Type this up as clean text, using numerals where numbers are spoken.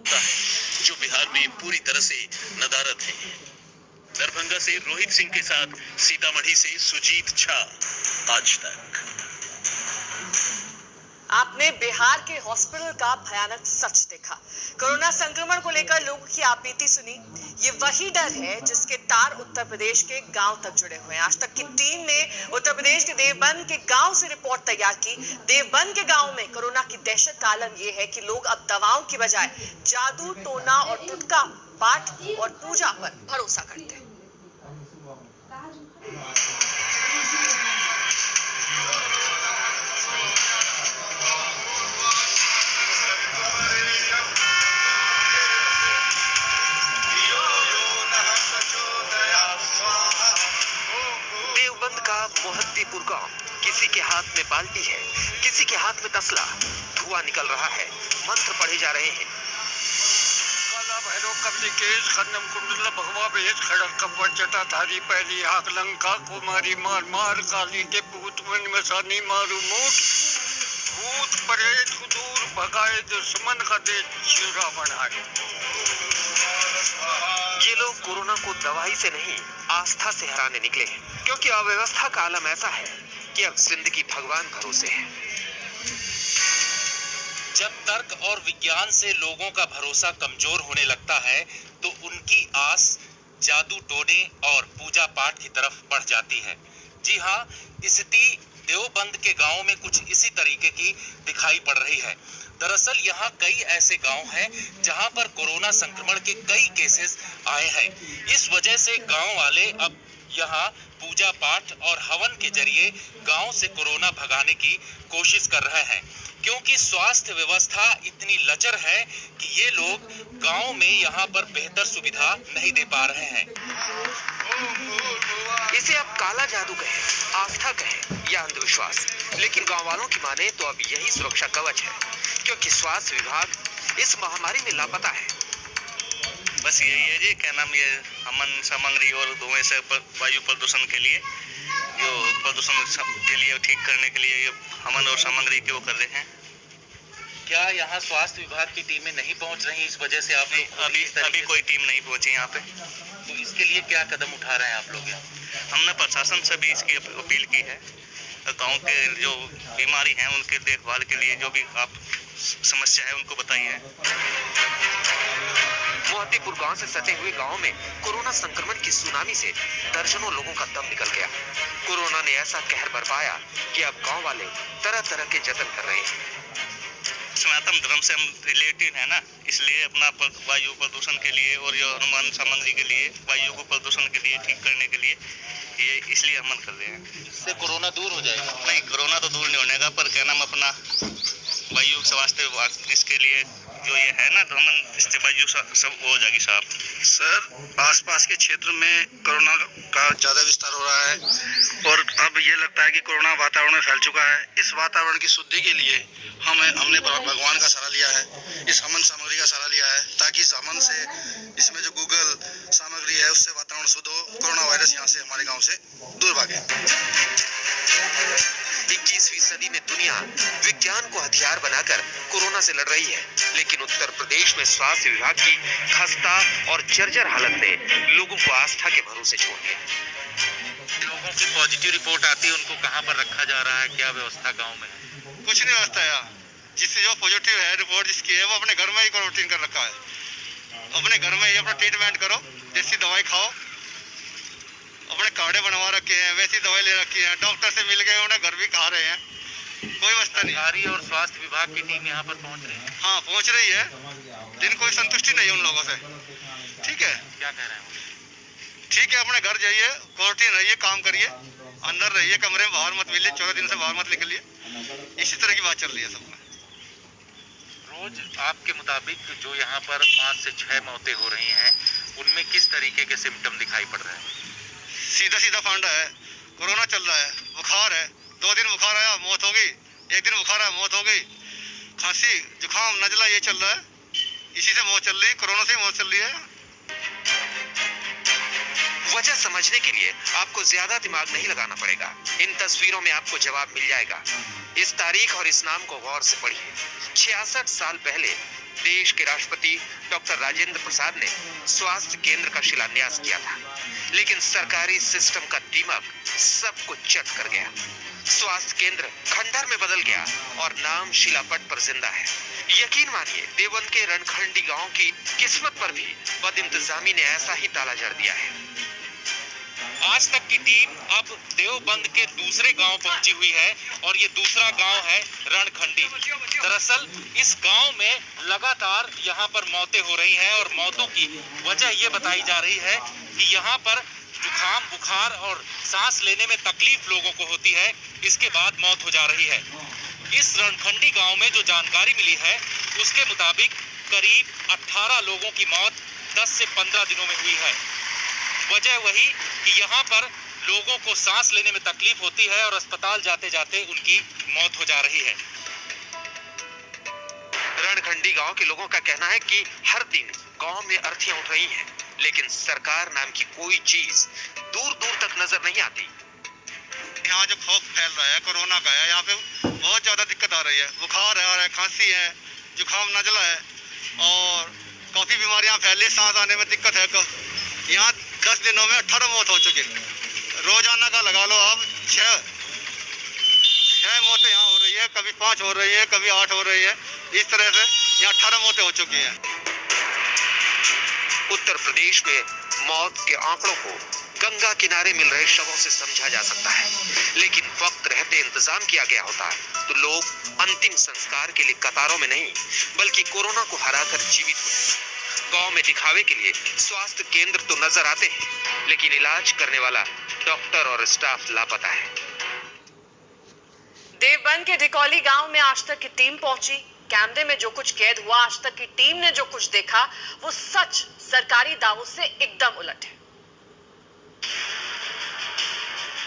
है जो बिहार में पूरी तरह से नदारद है। दरभंगा से रोहित सिंह के साथ सीतामढ़ी से सुजीत झा, आज तक। आपने बिहार के हॉस्पिटल का भयानक सच देखा। कोरोना संक्रमण को लेकर लोगों की आपबीती सुनी। ये वही डर है जिसके तार उत्तर प्रदेश के गांव तक जुड़े हुए हैं। आज तक की टीम ने उत्तर प्रदेश के देवबंद के गांव से रिपोर्ट तैयार की। देवबंद के गांव में कोरोना की दहशत का आलम यह है कि लोग अब दवाओं की बजाय जादू, टोना और टुटका, पाठ और पूजा पर भरोसा करते हैं। मोहद्दीपुर गांव, किसी के हाथ में बाल्टी है, किसी के हाथ में तसला, धुआं निकल रहा है, मंत्र पढ़े जा रहे हैं। काला भैरव कमलिकेश खन्नम कुंडल भगवा भेद खड़क कपट जटाधारी पहली आग लंका कुमारी मार मार काली के भूत मन मसानी मारू मूठ भूत प्रेत दूर भगाए दुश्मन का दे चूरा बनाए। ये लोग कोरोना को दवाई से नहीं, आस्था से हराने निकले हैं, क्योंकि अव्यवस्था का आलम ऐसा है कि अब जिंदगी भगवान भरोसे है। जब तर्क और विज्ञान से लोगों का भरोसा कमजोर होने लगता है तो उनकी आस जादू, टोने और पूजा पाठ की तरफ बढ़ जाती है। जी हाँ, स्थिति देवबंद के गांव में कुछ इसी तरीके की दिखाई पड़ रही है। दरअसल यहाँ कई ऐसे गांव हैं जहां पर कोरोना संक्रमण के कई केसेस आए हैं। इस वजह से गांव वाले अब यहाँ पूजा पाठ और हवन के जरिए गांव से कोरोना भगाने की कोशिश कर रहे हैं, क्योंकि स्वास्थ्य व्यवस्था इतनी लचर है कि ये लोग गांव में यहाँ पर बेहतर सुविधा नहीं दे पा रहे हैं। इसे आप काला जादू कहें, आस्था कहें या अंधविश्वास, लेकिन गांव वालों की माने तो अब यही सुरक्षा कवच है, क्योंकि स्वास्थ्य विभाग इस महामारी में लापता है। बस यही है जी, क्या नाम, ये अमन सामग्री और धुएं से वायु प्रदूषण के लिए, जो प्रदूषण के लिए ठीक करने के लिए ये अमन और सामग्री के वो कर रहे हैं। क्या यहाँ स्वास्थ्य विभाग की टीमें नहीं पहुँच रही, इस वजह से आप अभी कोई टीम नहीं पहुंची यहाँ पे। तो इसके लिए क्या कदम उठा रहे हैं आप लोग? हमने प्रशासन से भी इसकी अपील की है, गांव के जो बीमारी हैं उनके देखभाल के लिए जो भी आप समस्या है उनको बताइए। मोहद्दीपुर गांव से सटे हुए गांव में कोरोना संक्रमण की सुनामी से दर्जनों लोगों का दम निकल गया। कोरोना ने ऐसा कहर बरपाया कि अब गांव वाले तरह तरह के जतन कर रहे हैं। सनातन धर्म से हम रिलेटेड है ना, इसलिए अपना वायु प्रदूषण के लिए और जो हनुमान सामग्री के लिए, वायु को प्रदूषण के लिए ठीक करने के लिए ये इसलिए अमल कर रहे हैं। इससे कोरोना दूर हो जाएगा? नहीं, कोरोना तो दूर नहीं होने का, पर क्या नाम, अपना वायु स्वास्थ्य विभाग इसके लिए जो ये है ना, तो हम इससे वायु सब हो जाएगी साफ। सर, आसपास के क्षेत्र में कोरोना का ज़्यादा विस्तार हो रहा है और अब ये लगता है कि कोरोना वातावरण में फैल चुका है। इस वातावरण की शुद्धि के लिए हमने भगवान का सहारा लिया है, इस अमन सामग्री का सहारा लिया है, ताकि इस अमन से, इसमें जो गूगल सामग्री है उससे वातावरण शुद्ध हो, कोरोना वायरस यहाँ से हमारे गाँव से दूर भागे। 21वीं सदी में दुनिया विज्ञान को हथियार बनाकर कोरोना से लड़ रही है, लेकिन उत्तर प्रदेश में स्वास्थ्य विभाग की खस्ता और जर्जर हालत ने लोगों को आस्था के भरोसे छोड़ दिया। लोगों की पॉजिटिव रिपोर्ट आती है, उनको कहाँ पर रखा जा रहा है, क्या व्यवस्था गाँव में? कुछ नहीं व्यवस्था है, जिससे जो पॉजिटिव है रिपोर्ट जिसकी है वो अपने घर में ही क्वारंटीन कर रखा है। अपने घर में ही अपना ट्रीटमेंट करो, देसी दवाई खाओ, अपने कार्ड बनवा रखे हैं, वैसी दवाई ले रखी है, डॉक्टर से मिल गए, उन्हें घर भी खा रहे हैं, कोई व्यवस्था नहीं। सरकारी और स्वास्थ्य विभाग की टीम यहाँ पर पहुँच रही है? हाँ, पहुँच रही है, लेकिन कोई संतुष्टि नहीं है उन लोगों से। ठीक है, क्या कह रहे हैं? ठीक है, अपने घर जाइए, क्वारंटीन रहिए, काम करिए, अंदर रहिए, कमरे में बाहर मत मिलिए, 14 दिन से बाहर मत निकलिए। इसी तरह की बात चल रही है सब में। रोज आपके मुताबिक जो यहाँ पर 5 से 6 मौतें हो रही हैं, उनमें किस तरीके के सिम्टम दिखाई पड़ रहे हैं? सीधा सीधा फांडा है, कोरोना चल रहा है, बुखार है, 2 दिन बुखार आया मौत हो गई, 1 दिन बुखार आया मौत हो गई, खांसी, जुकाम, नजला ये चल रहा है, इसी से मौत चल रही है, कोरोना से ही मौत चल रही है। वजह समझने के लिए आपको ज्यादा दिमाग नहीं लगाना पड़ेगा, इन तस्वीरों में आपको जवाब मिल जाएगा। इस तारीख और इस नाम को गौर से पढ़िए। 66 साल पहले देश के राष्ट्रपति डॉक्टर राजेंद्र प्रसाद ने स्वास्थ्य केंद्र का शिलान्यास किया था, लेकिन सरकारी सिस्टम का दीमक सब कुछ चट कर गया। स्वास्थ्य केंद्र खंडहर में बदल गया और नाम शिलापट पर जिंदा है। यकीन मानिए, देवबंद के रणखंडी गांव की किस्मत पर भी बदइंतजामी ने ऐसा ही ताला जड़ दिया है। आज तक की टीम अब देवबंद के दूसरे गांव पहुंची हुई है और ये दूसरा गांव है रणखंडी। दरअसल इस गांव में लगातार यहाँ पर मौतें हो रही हैं और मौतों की वजह ये बताई जा रही है कि यहाँ पर जुकाम, बुखार और सांस लेने में तकलीफ लोगों को होती है, इसके बाद मौत हो जा रही है। इस रणखंडी गांव में जो जानकारी मिली है उसके मुताबिक करीब 18 लोगों की मौत 10 से 15 दिनों में हुई है। वजह वही कि यहाँ पर लोगों को सांस लेने में तकलीफ होती है और अस्पताल जाते जाते उनकी मौत हो जा रही है। रणखंडी गांव के लोगों का कहना है कि हर दिन गांव में अर्थियां उठ रही हैं, लेकिन सरकार नाम की कोई चीज दूर दूर तक नजर नहीं आती। यहाँ जो खौफ फैल रहा है कोरोना का है, यहाँ पे बहुत ज्यादा दिक्कत आ रही है। बुखार है, खांसी है, जुकाम, नजला है और काफी बीमारियां फैली, सांस आने में दिक्कत है। यहाँ 10 दिनों में 18 मौत हो चुकी। रोजाना का लगा लो आप 6 मौतें यहाँ हो रही है, कभी 5 हो रही है, कभी 8 हो रही है। इस तरह से यहाँ 18 मौतें हो चुकी हैं। उत्तर प्रदेश में मौत के आंकड़ों को गंगा किनारे मिल रहे शवों से समझा जा सकता है, लेकिन वक्त रहते इंतजाम किया गया होता तो लोग अंतिम संस्कार के लिए कतारों में नहीं बल्कि कोरोना को हराकर जीवित होते। गांव में दिखावे के लिए स्वास्थ्य केंद्र तो नजर आते हैं, लेकिन इलाज करने वाला डॉक्टर और स्टाफ लापता है। देवबंद के डिकौली गांव में आज तक की टीम पहुंची। कैमरे में जो कुछ कैद हुआ, आज तक की टीम ने जो कुछ देखा, वो सच सरकारी दावों से एकदम उलट है।